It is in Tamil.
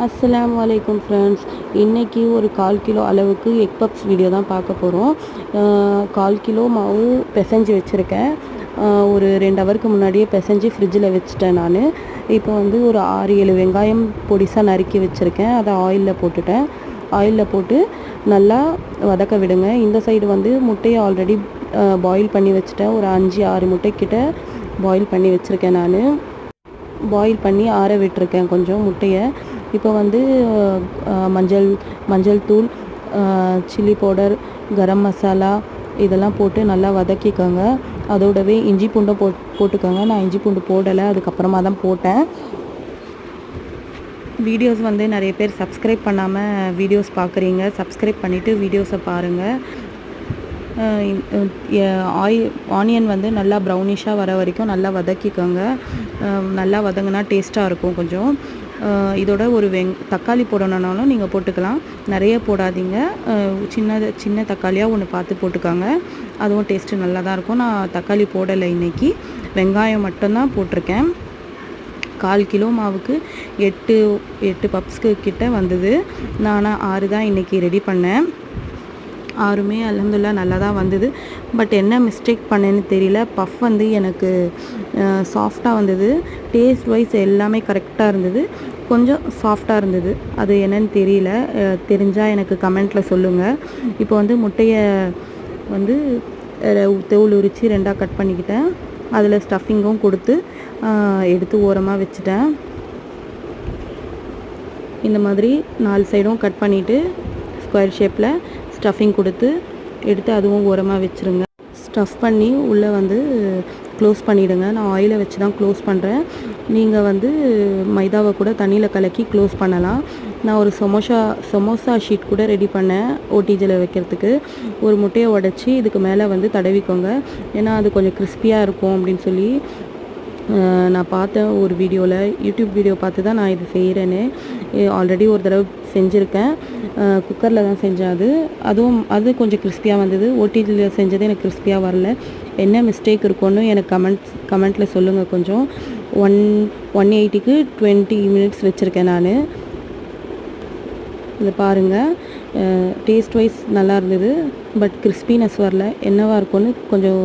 அஸ்ஸலாமு அலைக்கும் ஃப்ரெண்ட்ஸ். இன்றைக்கி ஒரு 1/4 கிலோ அளவுக்கு எக் பப்ஸ் வீடியோ தான் பார்க்க போகிறோம். 1/4 கிலோ மாவு பிசைஞ்சு வச்சுருக்கேன். ஒரு 2 ஹவருக்கு முன்னாடியே பிசைஞ்சு ஃப்ரிட்ஜில் வச்சுட்டேன் நான். இப்போ வந்து ஒரு 6-7 வெங்காயம் பொடிசாக நறுக்கி வச்சுருக்கேன். அதை ஆயிலில் போட்டுட்டேன். ஆயிலில் போட்டு நல்லா வதக்க விடுங்க. இந்த சைடு வந்து முட்டையை ஆல்ரெடி பாயில் பண்ணி வச்சுட்டேன். ஒரு 5-6 முட்டைக்கிட்ட பாயில் பண்ணி வச்சுருக்கேன் நான். பாயில் பண்ணி ஆற விட்டுருக்கேன் கொஞ்சம் முட்டையை. இப்போ வந்து மஞ்சள் தூள், சில்லி பவுடர், கரம் மசாலா இதெல்லாம் போட்டு நல்லா வதக்கிக்கோங்க. அதோடவே இஞ்சி பூண்டும் போட்டுக்கோங்க. நான் இஞ்சி பூண்டு போடலை, அதுக்கப்புறமா தான் போட்டேன். வீடியோஸ் வந்து நிறைய பேர் சப்ஸ்கிரைப் பண்ணாமல் வீடியோஸ் பார்க்குறீங்க. சப்ஸ்கிரைப் பண்ணிவிட்டு வீடியோஸை பாருங்கள். ஆனியன் வந்து நல்லா ப்ரௌனிஷாக வர வரைக்கும் நல்லா வதக்கிக்கோங்க. நல்லா வதங்கினா டேஸ்ட்டாக இருக்கும் கொஞ்சம். இதோட ஒரு தக்காளி போடணுன்னாலும் நீங்கள் போட்டுக்கலாம். நிறைய போடாதீங்க. சின்ன தக்காளியாக ஒன்று பார்த்து போட்டுக்கோங்க. அதுவும் டேஸ்ட்டு நல்லா தான் இருக்கும். நான் தக்காளி போடலை இன்றைக்கி, வெங்காயம் மட்டும்தான் போட்டிருக்கேன். 1/4 கிலோ மாவுக்கு 8 பப்ஸ்க்கு கிட்ட வந்தது. நான் 6 தான் இன்றைக்கி ரெடி பண்ணேன். 6மே அல்ஹம்துலில்லாஹ் நல்லா தான் வந்தது. பட் என்ன மிஸ்டேக் பண்ணேன்னு தெரியல. பஃப் வந்து எனக்கு சாஃப்டாக வந்தது. டேஸ்ட் வைஸ் எல்லாமே கரெக்டாக இருந்தது. கொஞ்சம் சாஃப்டாக இருந்தது. அது என்னன்னு தெரியல. தெரிஞ்சால் எனக்கு கமெண்ட்டில் சொல்லுங்கள். இப்போ வந்து முட்டையை வந்து தோல் உரித்து 2ஆக கட் பண்ணிக்கிட்டேன். அதில் ஸ்டஃபிங்கும் கொடுத்து எடுத்து ஓரமாக வச்சுட்டேன். இந்த மாதிரி 4 சைடும் கட் பண்ணிவிட்டு ஸ்கொயர் ஷேப்பில் ஸ்டஃபிங் கொடுத்து எடுத்து அதுவும் ஓரமாக வச்சுருங்க. ஸ்டஃப் பண்ணி உள்ளே வந்து க்ளோஸ் பண்ணிவிடுங்க. நான் ஆயிலை வச்சு தான் க்ளோஸ் பண்ணுறேன். நீங்கள் வந்து மைதாவை கூட தண்ணியில் கலக்கி க்ளோஸ் பண்ணலாம். நான் ஒரு சமோசா ஷீட் கூட ரெடி பண்ணேன் ஓடிஜியில் வைக்கிறதுக்கு. ஒரு முட்டையை உடச்சி இதுக்கு மேலே வந்து தடவிக்கோங்க. ஏன்னா அது கொஞ்சம் கிறிஸ்பியாக இருக்கும் அப்படின்னு சொல்லி நான் பார்த்தேன் ஒரு வீடியோவில். யூடியூப் வீடியோ பார்த்து தான் நான் இது செய்கிறேன்னு. ஆல்ரெடி ஒரு தடவை செஞ்சுருக்கேன். குக்கரில் தான் செஞ்சேன். அது கொஞ்சம் கிறிஸ்பியாக வந்தது. ஓடிஜியில் செஞ்சது எனக்கு கிறிஸ்பியாக வரல. என்ன மிஸ்டேக் இருக்குன்னு எனக்கு கமெண்ட்டில் சொல்லுங்கள். கொஞ்சம் 180க்கு 20 மினிட்ஸ் வச்சுருக்கேன் நான். இதை பாருங்கள். டேஸ்ட் வைஸ் நல்லா இருந்தது. பட் கிறிஸ்பினஸ் வரல. என்னவாக இருக்கும்னு கொஞ்சம்